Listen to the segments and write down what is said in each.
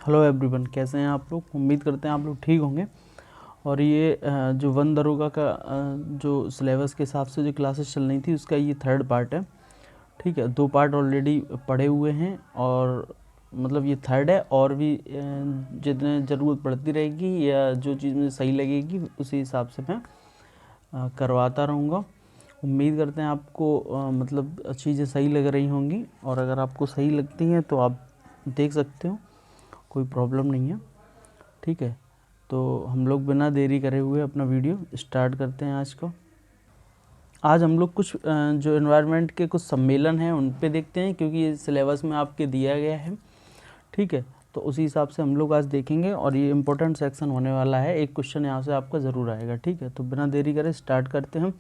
Hello everyone, कैसे हैं आप लोग। उम्मीद करते हैं आप लोग ठीक होंगे। और ये जो वन दरोगा का जो सिलेबस के हिसाब से जो क्लासेस चल रही थी उसका ये थर्ड पार्ट है। ठीक है, 2 पार्ट ऑलरेडी पढ़े हुए हैं और मतलब ये थर्ड है। और भी जितने ज़रूरत पड़ती रहेगी या जो चीज़ मुझे सही लगेगी उसी हिसाब से मैं करवाता रहूँगा। उम्मीद करते हैं आपको मतलब चीज़ें सही लग रही होंगी, और अगर आपको सही लगती हैं तो आप देख सकते हो, कोई प्रॉब्लम नहीं है। ठीक है, तो हम लोग बिना देरी करे हुए अपना वीडियो स्टार्ट करते हैं आज का। आज हम लोग कुछ जो एनवायरनमेंट के कुछ सम्मेलन हैं उन पे देखते हैं, क्योंकि ये सिलेबस में आपके दिया गया है। ठीक है, तो उसी हिसाब से हम लोग आज देखेंगे और ये इम्पोर्टेंट सेक्शन होने वाला है। एक क्वेश्चन यहाँ से आपका ज़रूर आएगा। ठीक है, तो बिना देरी करे स्टार्ट करते हैं।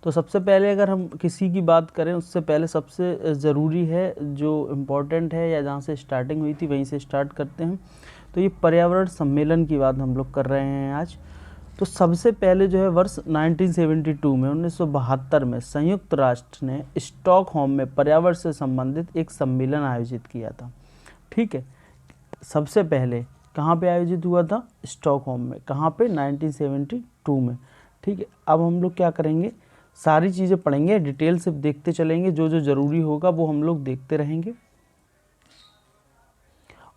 तो सबसे पहले अगर हम किसी की बात करें उससे पहले सबसे ज़रूरी है जो इम्पोर्टेंट है या जहाँ से स्टार्टिंग हुई थी वहीं से स्टार्ट करते हैं। तो ये पर्यावरण सम्मेलन की बात हम लोग कर रहे हैं आज। तो सबसे पहले जो है वर्ष 1972 में 1972 में संयुक्त राष्ट्र ने स्टॉकहोम में पर्यावरण से संबंधित एक सम्मेलन आयोजित किया था। ठीक है, सबसे पहले कहाँ पे आयोजित हुआ था? स्टॉकहोम में। कहाँ पे? 1972 में। ठीक है, अब हम लोग क्या करेंगे, सारी चीज़ें पढ़ेंगे, डिटेल से देखते चलेंगे, जो जो ज़रूरी होगा वो हम लोग देखते रहेंगे।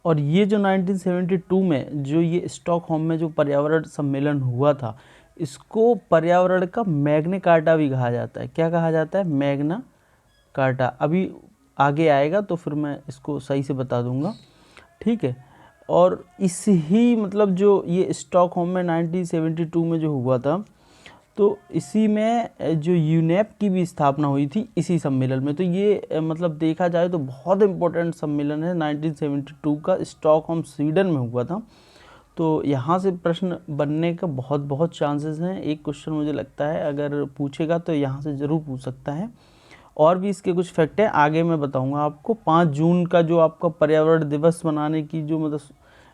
और ये जो 1972 में जो ये स्टॉकहोम में जो पर्यावरण सम्मेलन हुआ था, इसको पर्यावरण का मैग्ना कार्टा भी कहा जाता है। क्या कहा जाता है? Magna carta. अभी आगे आएगा तो फिर मैं इसको सही से बता दूंगा। ठीक है, और इस ही मतलब जो ये स्टॉकहोम में 1972 में जो हुआ था, तो इसी में जो यूनेप की भी स्थापना हुई थी इसी सम्मेलन में। तो ये मतलब देखा जाए तो बहुत इम्पोर्टेंट सम्मेलन है 1972 का, स्टॉकहोम स्वीडन में हुआ था। तो यहाँ से प्रश्न बनने का बहुत बहुत चांसेस हैं। एक क्वेश्चन मुझे लगता है अगर पूछेगा तो यहाँ से ज़रूर पूछ सकता है। और भी इसके कुछ फैक्ट हैं, आगे मैं बताऊँगा आपको। 5 जून का जो आपका पर्यावरण दिवस मनाने की जो मतलब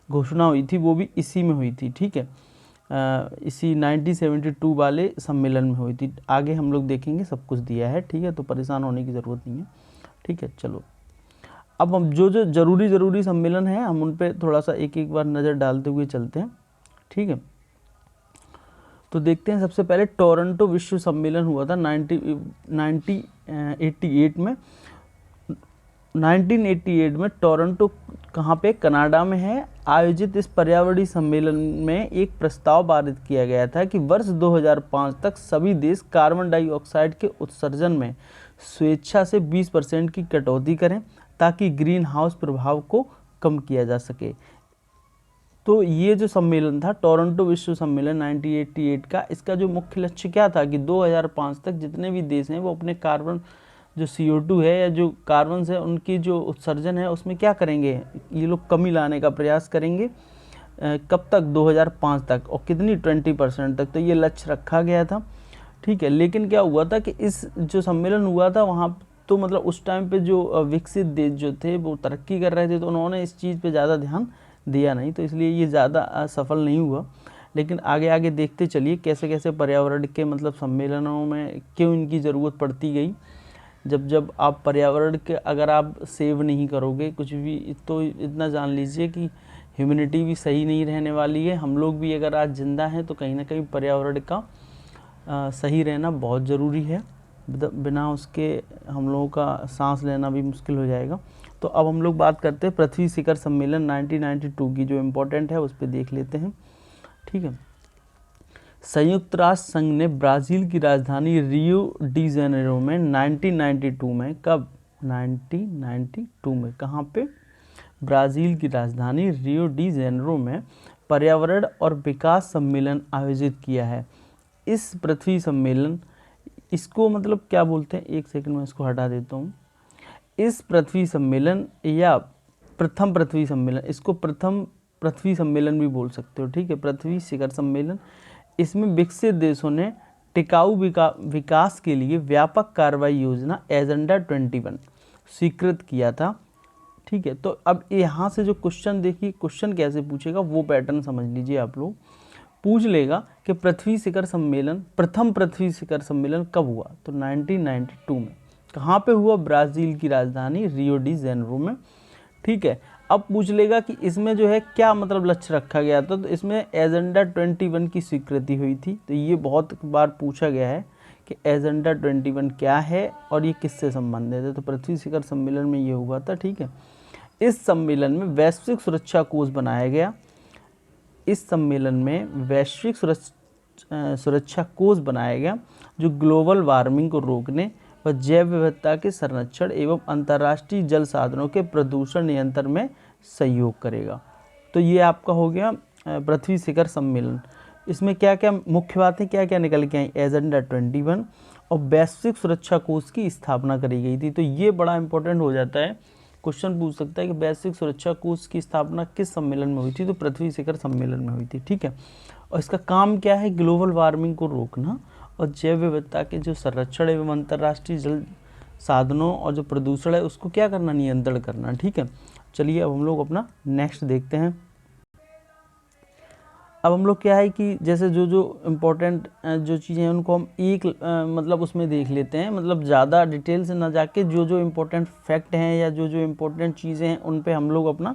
घोषणा हुई थी वो भी इसी में हुई थी। ठीक है, इसी 1972 वाले सम्मेलन में हुई थी। आगे हम लोग देखेंगे, सब कुछ दिया है। ठीक है, तो परेशान होने की ज़रूरत नहीं है। ठीक है, चलो अब हम जो जो ज़रूरी सम्मेलन है हम उन पे थोड़ा सा एक एक बार नज़र डालते हुए चलते हैं। ठीक है, तो देखते हैं। सबसे पहले टोरंटो विश्व सम्मेलन हुआ था 1988 में। 1988 में टोरंटो कहाँ पे? कनाडा में है। आयोजित इस पर्यावरणीय सम्मेलन में एक प्रस्ताव पारित किया गया था कि वर्ष 2005 तक सभी देश कार्बन डाइऑक्साइड के उत्सर्जन में स्वेच्छा से 20% की कटौती करें ताकि ग्रीन हाउस प्रभाव को कम किया जा सके। तो ये जो सम्मेलन था टोरंटो विश्व सम्मेलन 1988 का, इसका जो मुख्य लक्ष्य क्या था कि 2005 तक जितने भी देश हैं वो अपने कार्बन जो CO2 है या जो कार्बन से उनकी जो उत्सर्जन है उसमें क्या करेंगे, ये लोग कमी लाने का प्रयास करेंगे। कब तक? 2005 तक। और कितनी? 20% तक। तो ये लक्ष्य रखा गया था। ठीक है, लेकिन क्या हुआ था कि इस जो सम्मेलन हुआ था वहाँ तो मतलब उस टाइम पे जो विकसित देश जो थे वो तरक्की कर रहे थे, तो उन्होंने इस चीज़ पे ज़्यादा ध्यान दिया नहीं, तो इसलिए ये ज़्यादा सफल नहीं हुआ। लेकिन आगे आगे देखते चलिए कैसे कैसे पर्यावरण के मतलब सम्मेलनों में क्यों इनकी ज़रूरत पड़ती गई। जब आप पर्यावरण के अगर आप सेव नहीं करोगे कुछ भी, तो इतना जान लीजिए कि ह्यूमैनिटी भी सही नहीं रहने वाली है। हम लोग भी अगर आज ज़िंदा हैं तो कहीं ना कहीं पर्यावरण का सही रहना बहुत ज़रूरी है। बिना उसके हम लोगों का सांस लेना भी मुश्किल हो जाएगा। तो अब हम लोग बात करते हैं पृथ्वी शिखर सम्मेलन 1992 की, जो इम्पोर्टेंट है उस पर देख लेते हैं। ठीक है, संयुक्त राष्ट्र संघ ने ब्राज़ील की राजधानी रियो डी जेनेरो में 1992 में, कब? 1992 में। कहाँ पे? ब्राज़ील की राजधानी रियो डी जेनेरो में पर्यावरण और विकास सम्मेलन आयोजित किया है। इस पृथ्वी सम्मेलन, इसको मतलब क्या बोलते हैं, एक सेकंड में इसको हटा देता हूँ। इस पृथ्वी सम्मेलन या प्रथम पृथ्वी सम्मेलन, इसको प्रथम पृथ्वी सम्मेलन भी बोल सकते हो। ठीक है, पृथ्वी शिखर सम्मेलन, इसमें विकसित देशों ने टिकाऊ विकास के लिए व्यापक कार्रवाई योजना एजेंडा 21 स्वीकृत किया था। ठीक है, तो अब यहाँ से जो क्वेश्चन देखिए, क्वेश्चन कैसे पूछेगा वो पैटर्न समझ लीजिए आप लोग। पूछ लेगा कि पृथ्वी शिखर सम्मेलन, प्रथम पृथ्वी शिखर सम्मेलन कब हुआ? तो 1992 में। कहाँ पे हुआ? ब्राज़ील की राजधानी रियो डी जेनेरो में। ठीक है, अब पूछ लेगा कि इसमें जो है क्या मतलब लक्ष्य रखा गया था, तो इसमें एजेंडा 21 की स्वीकृति हुई थी। तो ये बहुत बार पूछा गया है कि एजेंडा 21 क्या है और ये किससे संबंधित है। तो पृथ्वी शिखर सम्मेलन में ये हुआ था, ठीक है। इस सम्मेलन में वैश्विक सुरक्षा कोष बनाया गया। इस सम्मेलन में वैश्विक सुरक्षा कोष बनाया गया जो ग्लोबल वार्मिंग को रोकने व जैव विविधता के संरक्षण एवं अंतर्राष्ट्रीय जल साधनों के प्रदूषण नियंत्रण में सहयोग करेगा। तो ये आपका हो गया पृथ्वी शिखर सम्मेलन। इसमें क्या क्या मुख्य बातें क्या क्या निकल के आई, एजेंडा 21 और वैश्विक सुरक्षा कोष की स्थापना करी गई थी। तो ये बड़ा इंपॉर्टेंट हो जाता है, क्वेश्चन पूछ सकता है कि वैश्विक सुरक्षा कोष की स्थापना किस सम्मेलन में हुई थी, तो पृथ्वी शिखर सम्मेलन में हुई थी, ठीक है। और इसका काम क्या है, ग्लोबल वार्मिंग को रोकना और जैव विविधता के जो संरक्षण एवं अंतर्राष्ट्रीय जल साधनों और जो प्रदूषण है उसको क्या करना, नियंत्रण करना, ठीक है। चलिए अब हम लोग अपना नेक्स्ट देखते हैं। अब हम लोग क्या है कि जैसे जो जो इम्पोर्टेंट जो चीज़ें हैं उनको हम एक मतलब उसमें देख लेते हैं, मतलब ज़्यादा डिटेल से ना जाके जो जो इम्पोर्टेंट फैक्ट हैं या जो जो इम्पोर्टेंट चीज़ें हैं उन पे हम लोग अपना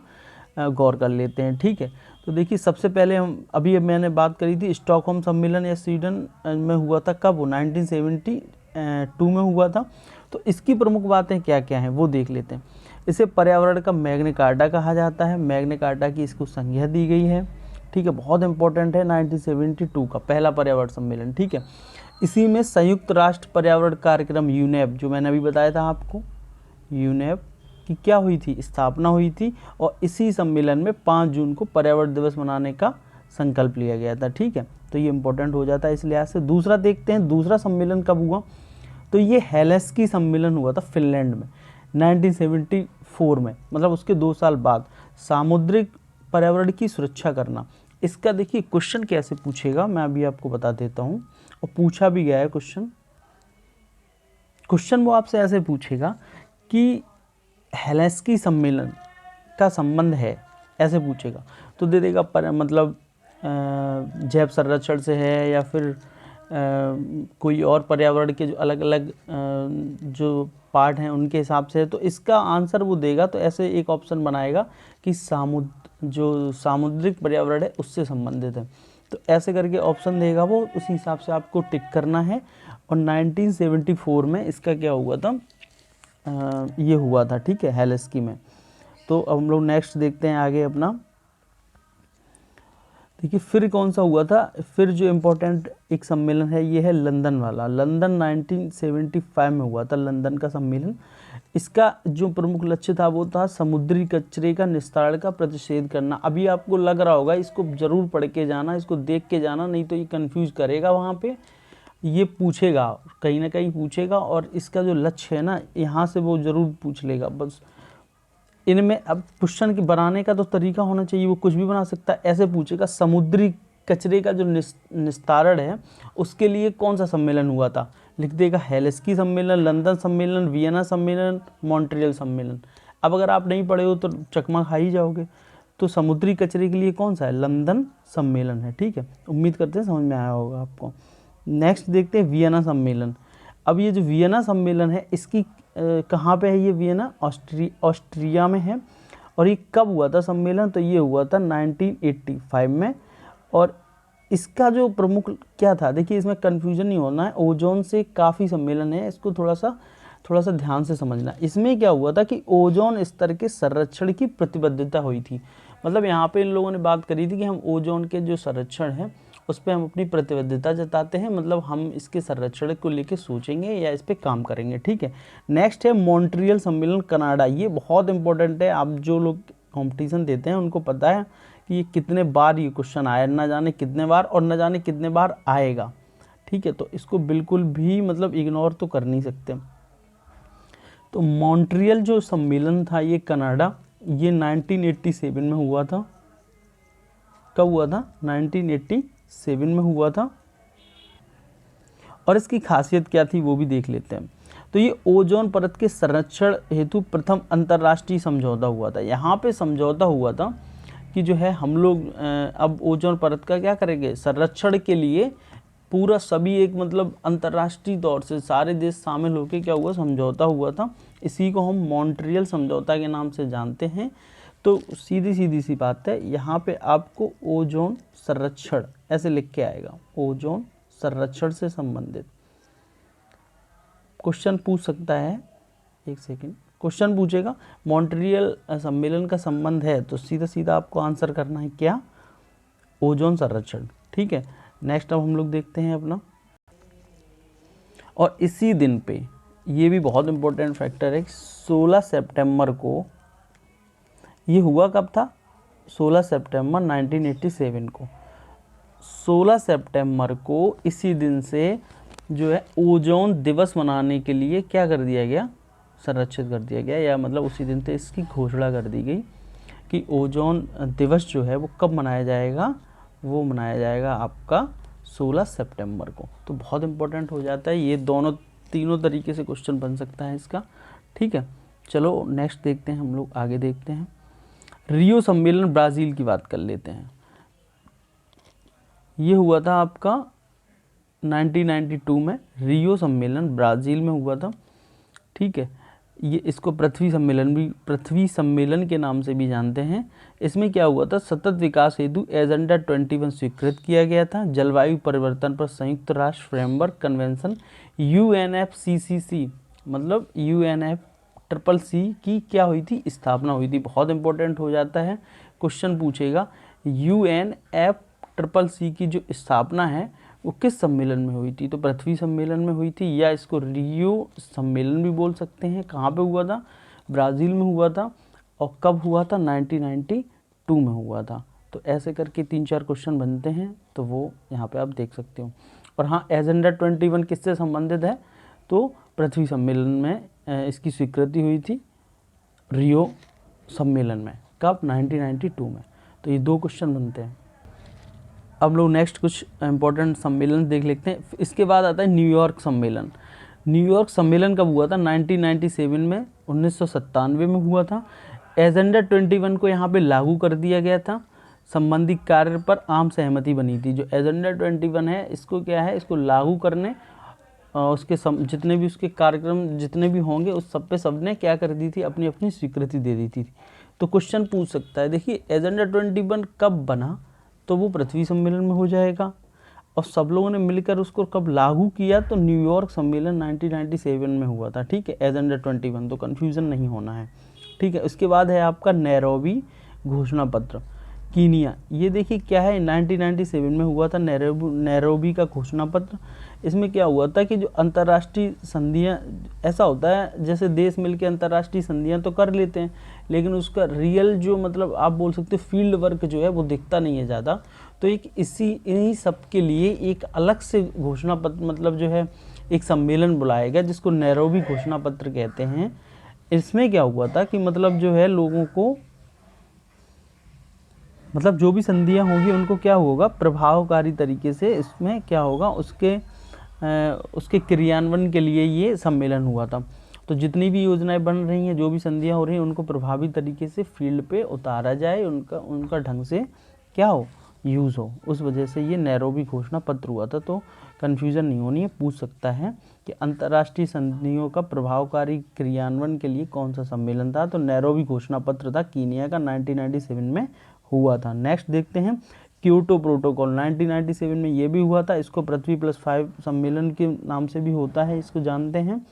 गौर कर लेते हैं, ठीक है। तो देखिए सबसे पहले हम अभी मैंने बात करी थी स्टॉकहोम सम्मेलन या स्वीडन में हुआ था, कब, 1972 में हुआ था। तो इसकी प्रमुख बातें क्या क्या हैं वो देख लेते हैं। इसे पर्यावरण का मैग्ना कार्टा कहा जाता है, मैग्ना कार्टा की इसको संज्ञा दी गई है, ठीक है। बहुत इंपॉर्टेंट है, 1972 का पहला पर्यावरण सम्मेलन, ठीक है। इसी में संयुक्त राष्ट्र पर्यावरण कार्यक्रम यूनेप, जो मैंने अभी बताया था आपको, यूनेप की क्या हुई थी, स्थापना हुई थी। और इसी सम्मेलन में 5 जून को पर्यावरण दिवस मनाने का संकल्प लिया गया था, ठीक है। तो ये इंपॉर्टेंट हो जाता है इस लिहाज से। दूसरा देखते हैं, दूसरा सम्मेलन कब हुआ, तो ये हेलसिंकी सम्मेलन हुआ था फिनलैंड में 1974 में, मतलब उसके 2 साल बाद। सामुद्रिक पर्यावरण की सुरक्षा करना, इसका देखिए क्वेश्चन कैसे पूछेगा मैं अभी आपको बता देता हूँ, और पूछा भी गया है क्वेश्चन वो आपसे ऐसे पूछेगा कि हेलसिंकी सम्मेलन का संबंध है, ऐसे पूछेगा। तो दे देगा मतलब जैव संरक्षण से है या फिर कोई और पर्यावरण के जो अलग अलग जो पार्ट हैं उनके हिसाब से है, तो इसका आंसर वो देगा। तो ऐसे एक ऑप्शन बनाएगा कि जो सामुद्रिक पर्यावरण है उससे संबंधित है, तो ऐसे करके ऑप्शन देगा वो, उसी हिसाब से आपको टिक करना है। और 1974 में इसका क्या हुआ था, ये हुआ था, ठीक है, हेलसिंकी में। तो अब हम लोग नेक्स्ट देखते हैं आगे अपना। देखिए फिर कौन सा हुआ था, फिर जो इम्पोर्टेंट एक सम्मेलन है ये है लंदन वाला। लंदन 1975 में हुआ था, लंदन का सम्मेलन। इसका जो प्रमुख लक्ष्य था वो था समुद्री कचरे का निस्तारण का प्रतिषेध करना। अभी आपको लग रहा होगा, इसको ज़रूर पढ़ के जाना, इसको देख के जाना, नहीं तो ये कंफ्यूज करेगा, वहाँ पे ये पूछेगा, कहीं ना कहीं पूछेगा। और इसका जो लक्ष्य है ना, यहाँ से वो ज़रूर पूछ लेगा। बस इनमें अब क्वेश्चन के बनाने का तो तरीका होना चाहिए, वो कुछ भी बना सकता है। ऐसे पूछेगा समुद्री कचरे का जो निस्तारण है उसके लिए कौन सा सम्मेलन हुआ था, लिख देगा हेलसिंकी सम्मेलन, लंदन सम्मेलन, वियना सम्मेलन, मॉन्ट्रियल सम्मेलन। अब अगर आप नहीं पढ़े हो तो चकमा खा ही जाओगे। तो समुद्री कचरे के लिए कौन सा है, लंदन सम्मेलन है, ठीक है। उम्मीद करते हैं समझ में आया होगा आपको। नेक्स्ट देखते हैं वियना सम्मेलन। अब ये जो वियना सम्मेलन है इसकी कहाँ पे है, ये वियना ऑस्ट्रिया में है। और ये कब हुआ था सम्मेलन, तो ये हुआ था 1985 में। और इसका जो प्रमुख क्या था, देखिए इसमें कन्फ्यूजन नहीं होना है, ओजोन से काफ़ी सम्मेलन है, इसको थोड़ा सा ध्यान से समझना। इसमें क्या हुआ था कि ओजोन स्तर के संरक्षण की प्रतिबद्धता हुई थी। मतलब यहाँ पे इन लोगों ने बात करी थी कि हम ओजोन के जो संरक्षण है उस पर हम अपनी प्रतिबद्धता जताते हैं, मतलब हम इसके संरक्षण को लेकर सोचेंगे या इस पर काम करेंगे, ठीक है। नेक्स्ट है मॉन्ट्रियल सम्मेलन कनाडा। ये बहुत इंपॉर्टेंट है, आप जो लोग कंपटीशन देते हैं उनको पता है कि ये कितने बार ये क्वेश्चन आया, न जाने कितने बार और न जाने कितने बार आएगा, ठीक है। तो इसको बिल्कुल भी मतलब इग्नोर तो कर नहीं सकते। तो मॉन्ट्रियल जो सम्मेलन था ये कनाडा, ये 1987 में हुआ था। कब हुआ था, 1987 में हुआ था। और इसकी खासियत क्या थी वो भी देख लेते हैं। तो ये ओजोन परत के संरक्षण हेतु प्रथम अंतर्राष्ट्रीय समझौता हुआ था। यहाँ पे समझौता हुआ था कि जो है हम लोग अब ओजोन परत का क्या करेंगे, संरक्षण के लिए पूरा सभी एक मतलब अंतर्राष्ट्रीय तौर से सारे देश शामिल होकर क्या हुआ, समझौता हुआ था। इसी को हम मॉन्ट्रियल समझौता के नाम से जानते हैं। तो सीधी सीधी सी बात है, यहाँ पे आपको ओजोन संरक्षण ऐसे लिख के आएगा, ओजोन संरक्षण से संबंधित क्वेश्चन पूछ सकता है। एक सेकंड, क्वेश्चन पूछेगा मॉन्ट्रियल सम्मेलन का संबंध है, तो सीधा सीधा आपको आंसर करना है क्या, ओजोन संरक्षण। ठीक है, नेक्स्ट अब हम लोग देखते हैं अपना, और इसी दिन पे ये भी बहुत इंपॉर्टेंट फैक्टर है, 16 सितंबर को, ये हुआ कब था, 16 सितंबर 1987 को, 16 सितंबर को इसी दिन से जो है ओजोन दिवस मनाने के लिए क्या कर दिया गया, संरक्षित कर दिया गया, या मतलब उसी दिन से इसकी घोषणा कर दी गई कि ओजोन दिवस जो है वो कब मनाया जाएगा, वो मनाया जाएगा आपका 16 सितंबर को। तो बहुत इंपॉर्टेंट हो जाता है, ये दोनों तीनों तरीके से क्वेश्चन बन सकता है इसका। ठीक है, चलो नेक्स्ट देखते हैं, हम लोग आगे देखते हैं। रियो सम्मेलन ब्राज़ील की बात कर लेते हैं। ये हुआ था आपका 1992 में, रियो सम्मेलन ब्राज़ील में हुआ था। ठीक है, ये इसको पृथ्वी सम्मेलन के नाम से भी जानते हैं। इसमें क्या हुआ था, सतत विकास हेतु एजेंडा 21 स्वीकृत किया गया था। जलवायु परिवर्तन पर संयुक्त राष्ट्र फ्रेमवर्क कन्वेंशन UNFCCC मतलब UNFCCC की क्या हुई थी, स्थापना हुई थी। बहुत इंपॉर्टेंट हो जाता है, क्वेश्चन पूछेगा UNFCCC की जो स्थापना है वो किस सम्मेलन में हुई थी, तो पृथ्वी सम्मेलन में हुई थी, या इसको रियो सम्मेलन भी बोल सकते हैं। कहाँ पे हुआ था, ब्राज़ील में हुआ था, और कब हुआ था, 1992 में हुआ था। तो ऐसे करके 3-4 क्वेश्चन बनते हैं, तो वो यहाँ पे आप देख सकते हो। और हाँ, एजेंडा 21 किससे संबंधित है, तो पृथ्वी सम्मेलन में इसकी स्वीकृति हुई थी, रियो सम्मेलन में, कब, 1992 में। तो ये 2 क्वेश्चन बनते हैं। अब लोग नेक्स्ट कुछ इंपॉर्टेंट सम्मेलन देख लेते हैं। इसके बाद आता है न्यूयॉर्क सम्मेलन। न्यूयॉर्क सम्मेलन कब हुआ था, 1997 में, 1997 में हुआ था। एजेंडा 21 को यहाँ पे लागू कर दिया गया था, संबंधित कार्य पर आम सहमति बनी थी। जो एजेंडा 21 है, इसको क्या है, इसको लागू करने उसके जितने भी उसके कार्यक्रम जितने भी होंगे उस सब पे सबने क्या कर दी थी, अपनी अपनी स्वीकृति दे दी थी। तो क्वेश्चन पूछ सकता है, देखिए एजेंडा 21 कब बना, तो वो पृथ्वी सम्मेलन में हो जाएगा, और सब लोगों ने मिलकर उसको कब लागू किया, तो न्यूयॉर्क सम्मेलन 1997 में हुआ था। ठीक है, एजेंडा 21, तो कन्फ्यूज़न नहीं होना है। ठीक है, उसके बाद है आपका नैरोबी घोषणा पत्र, कीनिया। ये देखिए क्या है, 1997 में हुआ था नैरोबी का घोषणा पत्र। इसमें क्या हुआ था कि जो अंतर्राष्ट्रीय संधियां, ऐसा होता है जैसे देश मिलकर अंतर्राष्ट्रीय संधियां तो कर लेते हैं, लेकिन उसका रियल जो मतलब आप बोल सकते हो फील्ड वर्क जो है वो दिखता नहीं है ज़्यादा। तो एक इन्हीं सब के लिए एक अलग से घोषणा पत्र मतलब जो है एक सम्मेलन बुलाया गया, जिसको नैरोबी घोषणा पत्र कहते हैं। इसमें क्या हुआ था कि मतलब जो है लोगों को, मतलब जो भी संधियां होगी उनको क्या होगा, प्रभावकारी तरीके से इसमें क्या होगा, उसके क्रियान्वयन के लिए ये सम्मेलन हुआ था। तो जितनी भी योजनाएं बन रही हैं, जो भी संधियां हो रही हैं, उनको प्रभावी तरीके से फील्ड पे उतारा जाए, उनका ढंग से क्या हो, यूज़ हो। उस वजह से ये नैरोबी घोषणा पत्र हुआ था। तो कन्फ्यूज़न नहीं होनी है, पूछ सकता है कि अंतर्राष्ट्रीय संधियों का प्रभावकारी क्रियान्वयन के लिए कौन सा सम्मेलन था, तो नैरोबी घोषणा पत्र था, कीनिया का, 1997 में हुआ था। नेक्स्ट देखते हैं क्योटो प्रोटोकॉल, 1997 में ये भी हुआ था। इसको पृथ्वी+5 सम्मेलन के नाम से भी होता है, इसको जानते हैं।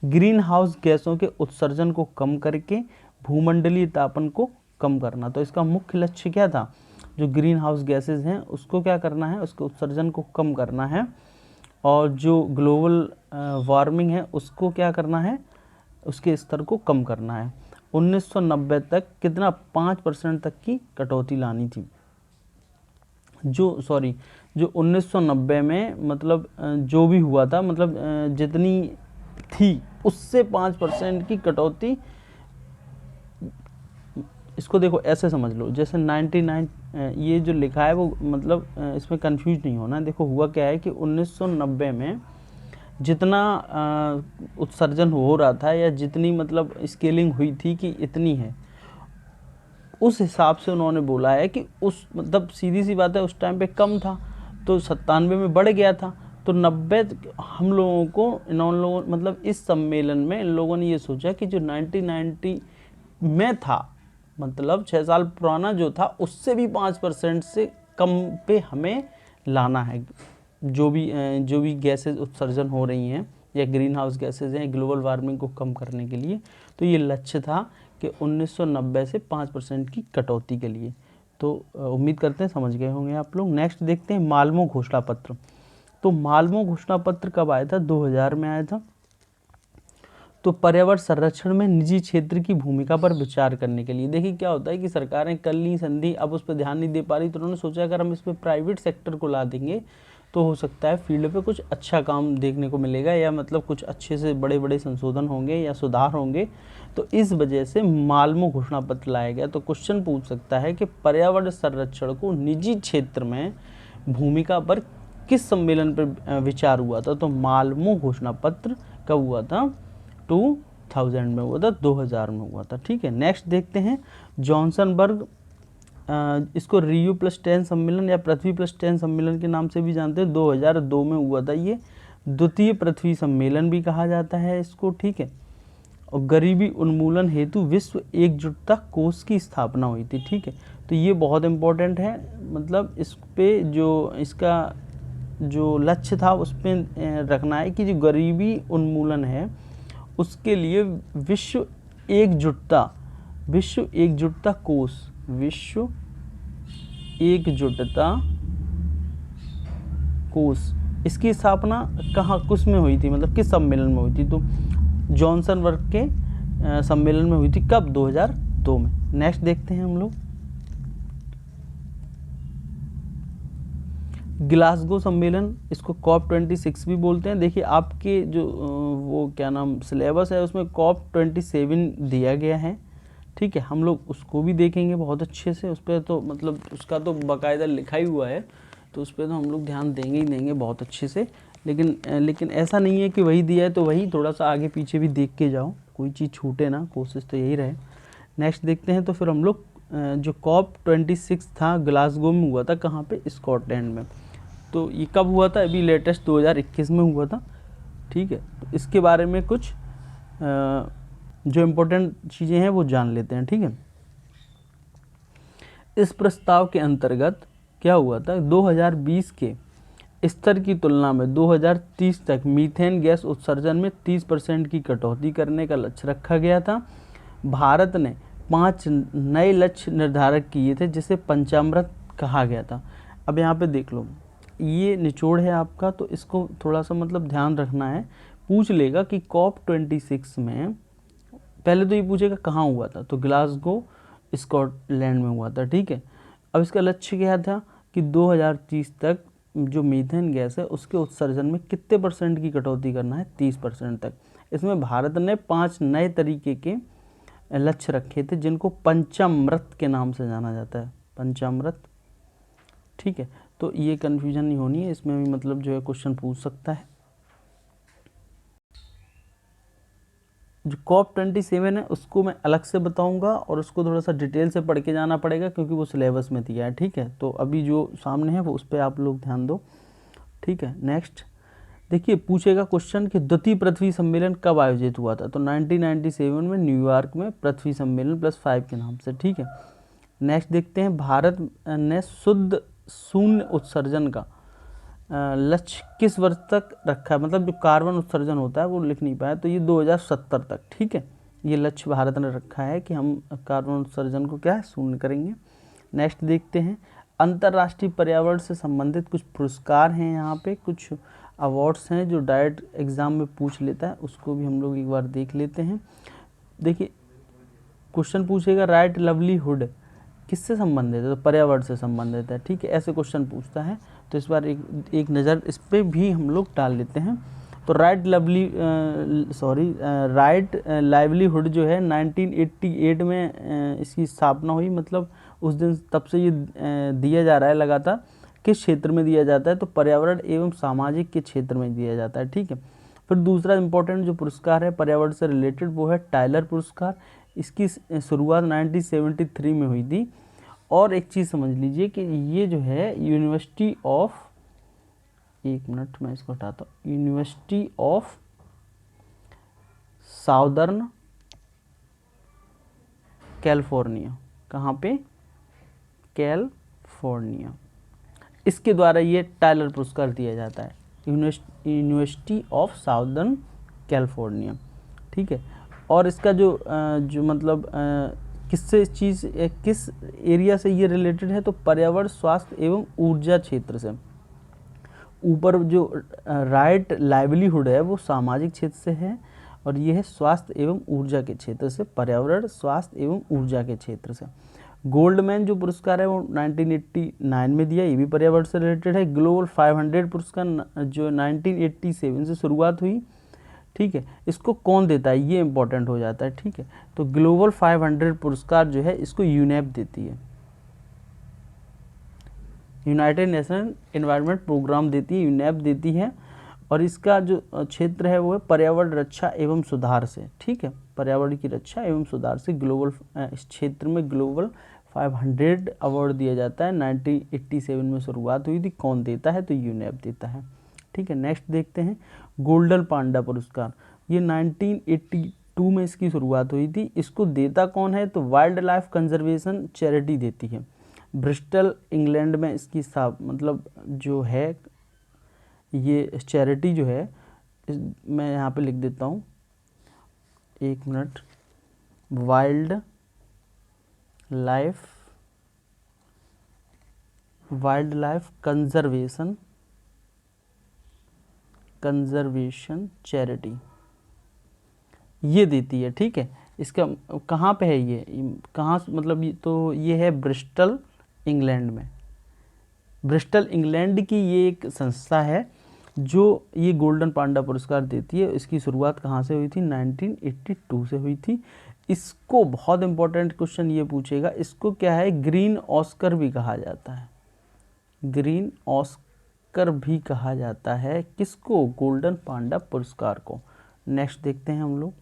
ग्रीन हाउस गैसों के उत्सर्जन को कम करके भूमंडलीय तापन को कम करना। तो इसका मुख्य लक्ष्य क्या था, जो ग्रीन हाउस गैसेज हैं उसको क्या करना है, उसके उत्सर्जन को कम करना है, और जो ग्लोबल वार्मिंग है उसको क्या करना है, उसके स्तर को कम करना है। 1990 तक कितना, 5% तक की कटौती लानी थी। जो 1990 में मतलब जो भी हुआ था, मतलब जितनी थी उससे 5% की कटौती। इसको देखो ऐसे समझ लो, जैसे 99 ये जो लिखा है वो मतलब इसमें कंफ्यूज नहीं होना। देखो हुआ क्या है कि 1990 में जितना उत्सर्जन हो रहा था, या जितनी मतलब स्केलिंग हुई थी कि इतनी है, उस हिसाब से उन्होंने बोला है कि उस मतलब सीधी सी बात है, उस टाइम पे कम था तो 97 में बढ़ गया था। तो 90 हम लोगों को, इन लोगों मतलब इस सम्मेलन में इन लोगों ने ये सोचा कि जो 1990 में था मतलब 6 साल पुराना जो था उससे भी 5% से कम पे हमें लाना है। जो भी गैसेज उत्सर्जन हो रही हैं या ग्रीन हाउस गैसेज हैं ग्लोबल वार्मिंग को कम करने के लिए, तो ये लक्ष्य था कि 1990 से 5% की कटौती के लिए। तो उम्मीद करते हैं समझ गए होंगे आप लोग। नेक्स्ट देखते हैं मालमो घोषणा पत्र। तो मालमो घोषणा पत्र कब आया था? 2000 में आया था। तो पर्यावरण संरक्षण में निजी क्षेत्र की भूमिका पर विचार करने के लिए। देखिए क्या होता है कि सरकारें कल नहीं संधि अब उस पर ध्यान नहीं दे पा रही, तो उन्होंने सोचा अगर हम इसमें प्राइवेट सेक्टर को ला देंगे तो हो सकता है फील्ड पे कुछ अच्छा काम देखने को मिलेगा, या मतलब कुछ अच्छे से बड़े बड़े संशोधन होंगे या सुधार होंगे। तो इस वजह से मालमो घोषणा पत्र लाया गया। तो क्वेश्चन पूछ सकता है कि पर्यावरण संरक्षण को निजी क्षेत्र में भूमिका पर किस सम्मेलन पर विचार हुआ था? तो मालमो घोषणा पत्र कब हुआ था? 2000 में हुआ था, 2000 में हुआ था। ठीक है, नेक्स्ट देखते हैं जॉनसनबर्ग। इसको रियो +10 सम्मेलन या पृथ्वी +10 सम्मेलन के नाम से भी जानते हैं। 2002 में हुआ था ये। द्वितीय पृथ्वी सम्मेलन भी कहा जाता है इसको। ठीक है, और गरीबी उन्मूलन हेतु विश्व एकजुटता कोष की स्थापना हुई थी। ठीक है, तो ये बहुत इम्पोर्टेंट है, मतलब इस पे जो इसका जो लक्ष्य था उस पर रखना है कि जो गरीबी उन्मूलन है उसके लिए विश्व एकजुटता कोष, विश्व एकजुटता कोष, इसकी स्थापना कहाँ किस में हुई थी, मतलब किस सम्मेलन में हुई थी? तो जॉनसनबर्ग के सम्मेलन में हुई थी। कब? 2002 में। नेक्स्ट देखते हैं हम लोग ग्लासगो सम्मेलन, इसको COP26 भी बोलते हैं। देखिए आपके जो वो क्या नाम सिलेबस है उसमें COP27 दिया गया है। ठीक है, हम लोग उसको भी देखेंगे बहुत अच्छे से। उस पर तो मतलब उसका तो बाकायदा लिखा ही हुआ है, तो उस पर तो हम लोग ध्यान देंगे ही देंगे बहुत अच्छे से। लेकिन ऐसा नहीं है कि वही दिया है तो वही, थोड़ा सा आगे पीछे भी देख के जाओ, कोई चीज़ छूटे ना, कोशिश तो यही रहे। नेक्स्ट देखते हैं। तो फिर हम लोग जो COP26 था ग्लासगो में हुआ था, कहाँ पे? स्कॉटलैंड में। तो ये कब हुआ था? अभी लेटेस्ट 2021 में हुआ था। ठीक है, तो इसके बारे में कुछ जो इम्पोर्टेंट चीज़ें हैं वो जान लेते हैं। ठीक है, इस प्रस्ताव के अंतर्गत क्या हुआ था? 2020 के स्तर की तुलना में 2030 तक मीथेन गैस उत्सर्जन में 30% की कटौती करने का लक्ष्य रखा गया था। भारत ने 5 नए लक्ष्य निर्धारित किए थे जिसे पंचामृत कहा गया था। अब यहाँ पे देख लो, ये निचोड़ है आपका, तो इसको थोड़ा सा मतलब ध्यान रखना है। पूछ लेगा कि COP26 में पहले तो ये पूछेगा कहाँ हुआ था, तो ग्लासगो स्कॉटलैंड में हुआ था। ठीक है, अब इसका लक्ष्य क्या था कि 2030 तक जो मीथेन गैस है उसके उत्सर्जन में कितने % की कटौती करना है? 30% तक। इसमें भारत ने 5 नए तरीके के लक्ष्य रखे थे जिनको पंचामृत के नाम से जाना जाता है, पंचामृत। ठीक है, तो ये कन्फ्यूजन नहीं होनी है, इसमें भी मतलब जो है क्वेश्चन पूछ सकता है। जो COP27 है उसको मैं अलग से बताऊंगा और उसको थोड़ा सा डिटेल से पढ़ के जाना पड़ेगा क्योंकि वो सिलेबस में दिया है। ठीक है, तो अभी जो सामने है वो उस पर आप लोग ध्यान दो। ठीक है, नेक्स्ट देखिए पूछेगा क्वेश्चन कि द्वितीय पृथ्वी सम्मेलन कब आयोजित हुआ था? तो 1997 में न्यूयॉर्क में पृथ्वी सम्मेलन +5 के नाम से। ठीक है, नेक्स्ट देखते हैं भारत ने शुद्ध शून्य उत्सर्जन का लक्ष्य किस वर्ष तक रखा है? मतलब जो कार्बन उत्सर्जन होता है वो लिख नहीं पाया, तो ये 2070 तक। ठीक है, ये लक्ष्य भारत ने रखा है कि हम कार्बन उत्सर्जन को क्या है, शून्य करेंगे। नेक्स्ट देखते हैं अंतर्राष्ट्रीय पर्यावरण से संबंधित कुछ पुरस्कार हैं, यहाँ पे कुछ अवार्ड्स हैं जो डायरेक्ट एग्जाम में पूछ लेता है, उसको भी हम लोग एक बार देख लेते हैं। देखिए क्वेश्चन पूछेगा राइट लाइवलीहुड किससे संबंधित है? तो पर्यावरण से संबंधित है। ठीक है, ऐसे क्वेश्चन पूछता है, तो इस बार एक नज़र इस पर भी हम लोग डाल लेते हैं। तो राइट लाइवलीहुड जो है 1988 में इसकी स्थापना हुई, मतलब उस दिन तब से ये दिया जा रहा है लगातार। किस क्षेत्र में दिया जाता है? तो पर्यावरण एवं सामाजिक के क्षेत्र में दिया जाता है। ठीक है, फिर दूसरा इंपॉर्टेंट जो पुरस्कार है पर्यावरण से रिलेटेड वो है टाइलर पुरस्कार। इसकी शुरुआत 1973 में हुई थी। और एक चीज़ समझ लीजिए कि ये जो है यूनिवर्सिटी ऑफ, एक मिनट मैं इसको हटाता हूँ, यूनिवर्सिटी ऑफ साउदर्न कैलिफोर्निया, कहाँ पे? कैलिफोर्निया। इसके द्वारा ये टायलर पुरस्कार दिया जाता है, यूनिवर्सिटी ऑफ साउदर्न कैलिफोर्निया, ठीक है। और इसका जो मतलब किस एरिया से ये रिलेटेड है, तो पर्यावरण, स्वास्थ्य एवं ऊर्जा क्षेत्र से। ऊपर जो राइट लाइवलीहुड है वो सामाजिक क्षेत्र से है, और ये है स्वास्थ्य एवं ऊर्जा के क्षेत्र से, पर्यावरण, स्वास्थ्य एवं ऊर्जा के क्षेत्र से। गोल्डमैन जो पुरस्कार है वो 1989 में दिया, ये भी पर्यावरण से रिलेटेड है। ग्लोबल 500 पुरस्कार जो 1987 से शुरुआत हुई, ठीक है। इसको कौन देता है, ये इंपॉर्टेंट हो जाता है, ठीक है। तो ग्लोबल 500 पुरस्कार जो है इसको यूनेप देती है, यूनाइटेड नेशन एनवायरनमेंट प्रोग्राम देती है, यूनेप देती है। और इसका जो क्षेत्र है वो है पर्यावरण रक्षा एवं सुधार से, ठीक है। पर्यावरण की रक्षा एवं सुधार से ग्लोबल इस क्षेत्र में ग्लोबल 500 अवार्ड दिया जाता है। 1987 में शुरुआत हुई थी, कौन देता है, तो यूनेप देता है, ठीक है। नेक्स्ट देखते हैं गोल्डन पांडा पुरस्कार, ये 1982 में इसकी शुरुआत हुई थी। इसको देता कौन है, तो वाइल्ड लाइफ कंजर्वेशन चैरिटी देती है। ब्रिस्टल इंग्लैंड में इसकी मतलब जो है ये चैरिटी जो है, मैं यहाँ पे लिख देता हूँ, एक minute, wild life conservation charity ये देती है, ठीक है। इसका कहाँ पे है, ये कहाँ मतलब तो ये है ब्रिस्टल इंग्लैंड में। ब्रिस्टल इंग्लैंड की ये एक संस्था है जो ये गोल्डन पांडा पुरस्कार देती है। इसकी शुरुआत कहाँ से हुई थी, 1982 से हुई थी। इसको बहुत इंपॉर्टेंट क्वेश्चन ये पूछेगा, इसको क्या है, ग्रीन ऑस्कर भी कहा जाता है, ग्रीन ऑस्कर भी कहा जाता है किसको, गोल्डन पांडा पुरस्कार को। नेक्स्ट देखते हैं हम लोग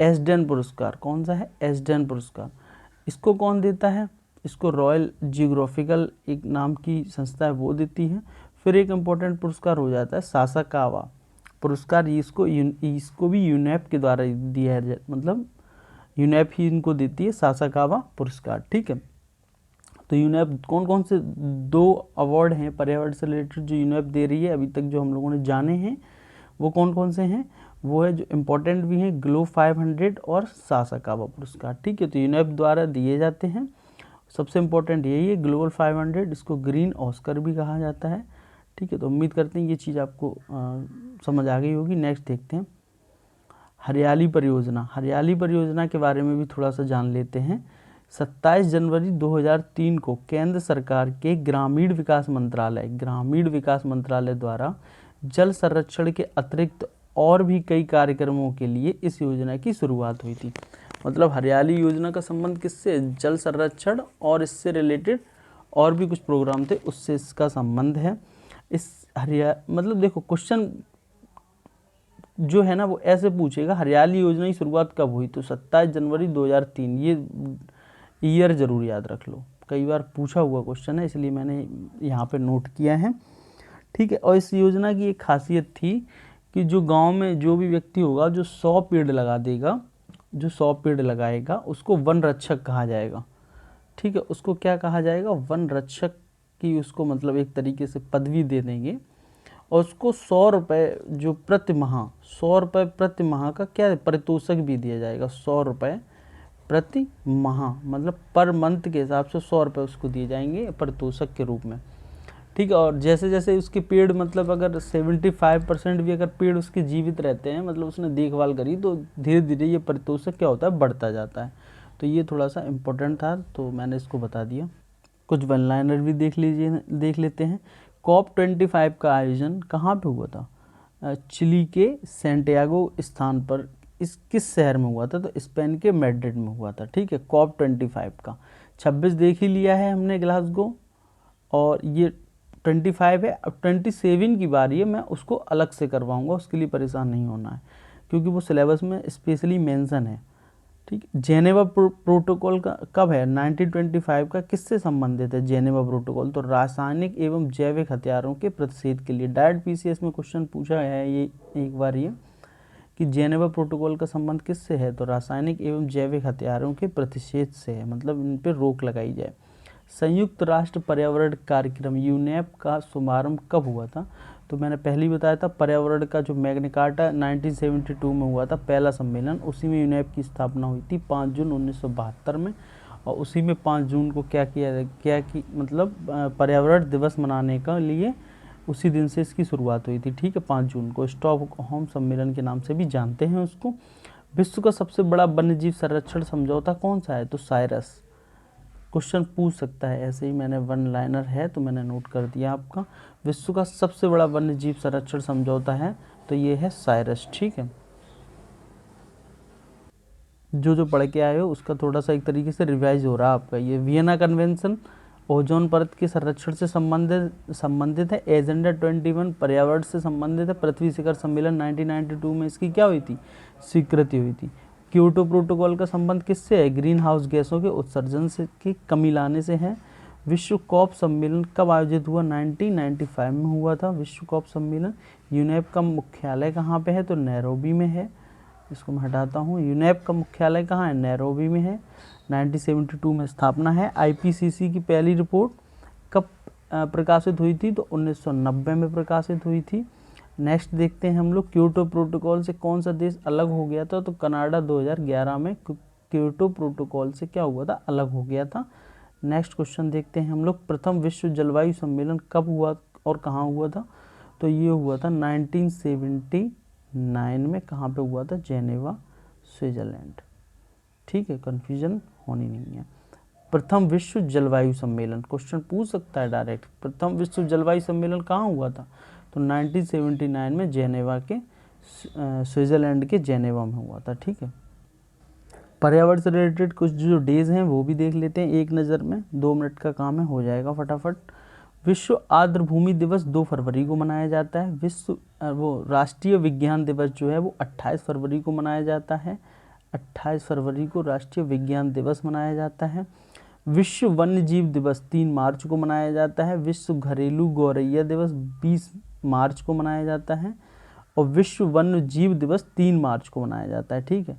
एस्डेन पुरस्कार, कौन सा है, एस्डेन पुरस्कार। इसको कौन देता है, इसको रॉयल जियोग्राफिकल एक नाम की संस्था है वो देती है। फिर एक इम्पोर्टेंट पुरस्कार हो जाता है सासाकावा पुरस्कार, इसको भी यूनेप के द्वारा दिया है, मतलब यूनेप ही इनको देती है सासाकावा पुरस्कार, ठीक है। तो यूनेप कौन कौन से 2 अवार्ड हैं पर्यावरण से रिलेटेड जो यूनेप दे रही है अभी तक जो हम लोगों ने जाने हैं, वो कौन कौन से हैं, वो है जो इम्पोर्टेंट भी हैं, ग्लो 500 और सासाकावा पुरस्कार, ठीक है। तो यूनेप द्वारा दिए जाते हैं। सबसे इम्पोर्टेंट यही है ग्लोबल 500, इसको ग्रीन ऑस्कर भी कहा जाता है, ठीक है। तो उम्मीद करते हैं ये चीज़ आपको समझ आ गई होगी। नेक्स्ट देखते हैं हरियाली परियोजना। हरियाली परियोजना के बारे में भी थोड़ा सा जान लेते हैं। 27 जनवरी 2003 को केंद्र सरकार के ग्रामीण विकास मंत्रालय द्वारा जल संरक्षण के अतिरिक्त और भी कई कार्यक्रमों के लिए इस योजना की शुरुआत हुई थी। मतलब हरियाली योजना का संबंध किससे, जल संरक्षण और इससे रिलेटेड और भी कुछ प्रोग्राम थे उससे इसका संबंध है। इस मतलब देखो क्वेश्चन जो है ना वो ऐसे पूछेगा, हरियाली योजना की शुरुआत कब हुई, तो 27 जनवरी 2003, ये ईयर जरूर याद रख लो, कई बार पूछा हुआ क्वेश्चन है इसलिए मैंने यहाँ पे नोट किया है, ठीक है। और इस योजना की एक खासियत थी कि जो गांव में जो भी व्यक्ति होगा जो 100 पेड़ लगा देगा, जो 100 पेड़ लगाएगा उसको वन रक्षक कहा जाएगा, ठीक है। उसको क्या कहा जाएगा, वन रक्षक की उसको मतलब एक तरीके से पदवी दे देंगे। और उसको 100 रुपये जो प्रति माह, 100 रुपये प्रति माह का क्या पारितोषिक भी दिया जाएगा, 100 रुपये प्रति माह, मतलब पर मंथ के हिसाब से 100 रुपये उसको दिए जाएंगे पारितोषिक के रूप में, ठीक है। और जैसे जैसे उसके पेड़ मतलब अगर 75% भी अगर पेड़ उसके जीवित रहते हैं, मतलब उसने देखभाल करी, तो धीरे धीरे ये पारितोषिक क्या होता है, बढ़ता जाता है। तो ये थोड़ा सा इम्पोर्टेंट था तो मैंने इसको बता दिया। कुछ वन लाइनर भी देख लेते हैं। COP25 का आयोजन कहाँ पे हुआ था, चिली के सैंटियागो स्थान पर, इस किस शहर में हुआ था, तो स्पेन के मैड्रिड में हुआ था, ठीक है। COP25 का 26 देख ही लिया है हमने ग्लासगो, और ये 25 है। अब 27 की बारी है, मैं उसको अलग से करवाऊंगा, उसके लिए परेशान नहीं होना है क्योंकि वो सिलेबस में स्पेशली मेंशन है, ठीक। जेनेवा प्रोटोकॉल का कब है, 1925 का, किससे संबंधित है जेनेवा प्रोटोकॉल, तो रासायनिक एवं जैविक हथियारों के प्रतिषेध के लिए। डायरेक्ट PCS में क्वेश्चन पूछा है ये एक बार, ये कि जेनेवा प्रोटोकॉल का संबंध किससे है, तो रासायनिक एवं जैविक हथियारों के प्रतिषेध से है, मतलब इन पर रोक लगाई जाए। संयुक्त राष्ट्र पर्यावरण कार्यक्रम यूनेप का शुभारंभ कब हुआ था, तो मैंने पहले ही बताया था, पर्यावरण का जो मैग्ना कार्टा 1972 में हुआ था पहला सम्मेलन, उसी में यूनेप की स्थापना हुई थी 5 जून 1972 में। और उसी में 5 जून को क्या कि मतलब पर्यावरण दिवस मनाने का लिए उसी दिन से इसकी शुरुआत हुई थी, ठीक है। 5 जून को स्टॉकहोम सम्मेलन के नाम से भी जानते हैं उसको। विश्व का सबसे बड़ा वन्यजीव संरक्षण समझौता कौन सा है, तो साइरस। क्वेश्चन पूछ सकता है ऐसे ही, मैंने वन लाइनर है तो मैंने नोट कर दिया आपका। विश्व का सबसे बड़ा वन्यजीव संरक्षण समझौता है तो ये है साइरस, ठीक है। जो पढ़ के आए हो उसका थोड़ा सा एक तरीके से रिवाइज हो रहा है आपका। ये वियना कन्वेंशन ओजोन परत के संरक्षण से संबंधित है। एजेंडा 21 पर्यावरण से संबंधित है। पृथ्वी शिखर सम्मेलन 1992 में इसकी क्या हुई थी, स्वीकृति हुई थी। क्योटो प्रोटोकॉल का संबंध किससे है, ग्रीन हाउस गैसों के उत्सर्जन से की कमी लाने से है। विश्व कॉप सम्मेलन कब आयोजित हुआ, 1995 में हुआ था विश्व कॉप सम्मेलन। यूनेप का मुख्यालय कहाँ पे है, तो नैरोबी में है। इसको मैं हटाता हूँ। यूनेप का मुख्यालय कहाँ है, नैरोबी में है। 1972 में स्थापना है। आईपीसीसी की पहली रिपोर्ट कब प्रकाशित हुई थी, तो 1990 में प्रकाशित हुई थी। नेक्स्ट देखते हैं हम लोग, क्योटो प्रोटोकॉल से कौन सा देश अलग हो गया था, तो कनाडा 2011 में क्योटो प्रोटोकॉल से क्या हुआ था, अलग हो गया था। नेक्स्ट क्वेश्चन देखते हैं हम लोग, प्रथम विश्व जलवायु सम्मेलन कब हुआ और कहाँ हुआ था, तो ये हुआ था 1979 में। कहाँ पे हुआ था, जेनेवा स्विट्जरलैंड, ठीक है, कन्फ्यूजन होनी नहीं है। प्रथम विश्व जलवायु सम्मेलन क्वेश्चन पूछ सकता है डायरेक्ट, प्रथम विश्व जलवायु सम्मेलन कहाँ हुआ था, तो 1979 में जेनेवा के स्विट्जरलैंड के जेनेवा में हुआ था, ठीक है। पर्यावरण से रिलेटेड कुछ जो डेज हैं वो भी देख लेते हैं एक नज़र में, 2 मिनट का काम है, हो जाएगा फटाफट। विश्व आर्द्र भूमि दिवस 2 फरवरी को मनाया जाता है। राष्ट्रीय विज्ञान दिवस जो है वो 28 फरवरी को मनाया जाता है। 28 फरवरी को राष्ट्रीय विज्ञान दिवस मनाया जाता है। विश्व वन्य जीव दिवस 3 मार्च को मनाया जाता है। विश्व घरेलू गौरैया दिवस 20 मार्च को मनाया जाता है। और विश्व वन्य जीव दिवस 3 मार्च को मनाया जाता है, ठीक है।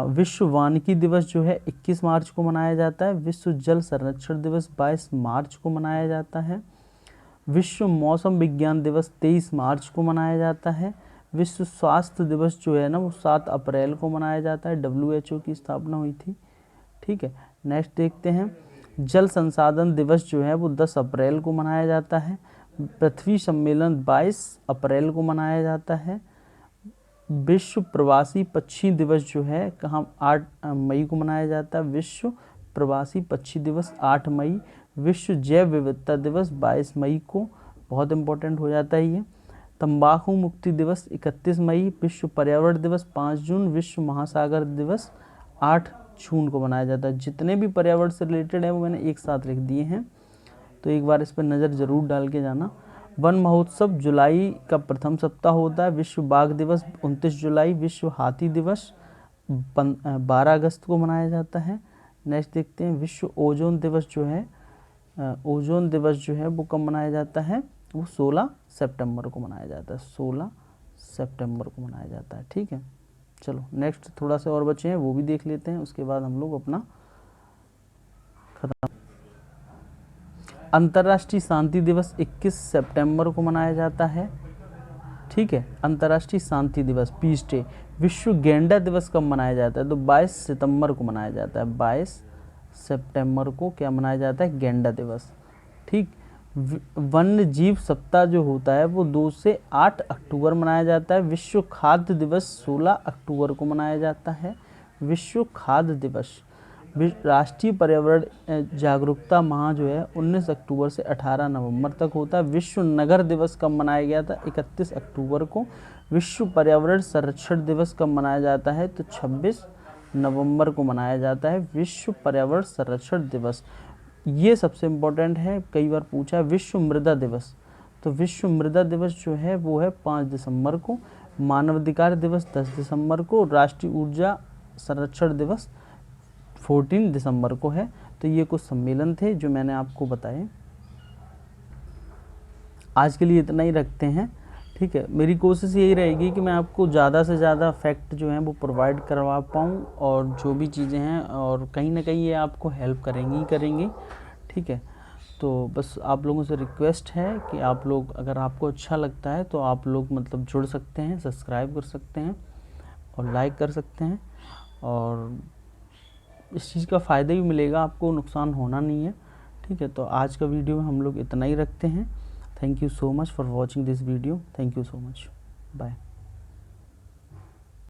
विश्व वानिकी दिवस जो है 21 मार्च को मनाया जाता है। विश्व जल संरक्षण दिवस 22 मार्च को मनाया जाता है। विश्व मौसम विज्ञान दिवस 23 मार्च को मनाया जाता है। विश्व स्वास्थ्य दिवस जो है ना वो 7 अप्रैल को मनाया जाता है, WHO की स्थापना हुई थी, ठीक है। नेक्स्ट देखते हैं, जल संसाधन दिवस जो है वो 10 अप्रैल को मनाया जाता है। पृथ्वी सम्मेलन 22 अप्रैल को मनाया जाता है। विश्व प्रवासी पक्षी दिवस जो है कहाँ 8 मई को मनाया जाता है। विश्व प्रवासी पक्षी दिवस 8 मई। विश्व जैव विविधता दिवस 22 मई को, बहुत इंपॉर्टेंट हो जाता है ये। तंबाकू मुक्ति दिवस 31 मई। विश्व पर्यावरण दिवस 5 जून। विश्व महासागर दिवस 8 जून को मनाया जाता है। जितने भी पर्यावरण से रिलेटेड है वो मैंने एक साथ लिख दिए हैं, तो एक बार इस पर नज़र जरूर डाल के जाना। वन महोत्सव जुलाई का प्रथम सप्ताह होता है। विश्व बाघ दिवस 29 जुलाई। विश्व हाथी दिवस 12 अगस्त को मनाया जाता है। नेक्स्ट देखते हैं, विश्व ओजोन दिवस जो है ओजोन दिवस जो है वो कब मनाया जाता है, वो 16 सितंबर को मनाया जाता है। 16 सितंबर को मनाया जाता है, ठीक है। चलो नेक्स्ट थोड़ा से और बचे हैं वो भी देख लेते हैं, उसके बाद हम लोग अपना खत्म। अंतर्राष्ट्रीय शांति दिवस 21 सितंबर को मनाया जाता है, ठीक है। अंतर्राष्ट्रीय शांति दिवस, पीस डे। विश्व गैंडा दिवस कब मनाया जाता है, तो 22 सितंबर को मनाया जाता है। 22 सितंबर को क्या मनाया जाता है, गैंडा दिवस, ठीक। वन्य जीव सप्ताह जो होता है वो 2 से 8 अक्टूबर मनाया जाता है। विश्व खाद्य दिवस 16 अक्टूबर को मनाया जाता है। विश्व खाद्य दिवस। राष्ट्रीय पर्यावरण जागरूकता माह जो है 19 अक्टूबर से 18 नवंबर तक होता है। विश्व नगर दिवस कब मनाया गया था, 31 अक्टूबर को। विश्व पर्यावरण संरक्षण दिवस कब मनाया जाता है, तो 26 नवंबर को मनाया जाता है विश्व पर्यावरण संरक्षण दिवस। ये सबसे इम्पोर्टेंट है, कई बार पूछा है। विश्व मृदा दिवस, तो विश्व मृदा दिवस जो है वो है 5 दिसंबर को। मानवाधिकार दिवस 10 दिसंबर को। राष्ट्रीय ऊर्जा संरक्षण दिवस 14 दिसंबर को है। तो ये कुछ सम्मेलन थे जो मैंने आपको बताए। आज के लिए इतना ही रखते हैं, ठीक है, मेरी कोशिश यही रहेगी कि मैं आपको ज़्यादा से ज़्यादा फैक्ट जो हैं वो प्रोवाइड करवा पाऊँ, और जो भी चीज़ें हैं और कहीं ना कहीं ये आपको हेल्प करेंगी ही करेंगी। ठीक है, तो बस आप लोगों से रिक्वेस्ट है कि आप लोग, अगर आपको अच्छा लगता है तो आप लोग मतलब जुड़ सकते हैं, सब्सक्राइब कर सकते हैं और लाइक कर सकते हैं, और इस चीज़ का फ़ायदा भी मिलेगा आपको, नुकसान होना नहीं है। ठीक है, तो आज का वीडियो में हम लोग इतना ही रखते हैं। Thank you so much for watching this video. Thank you so much. Bye.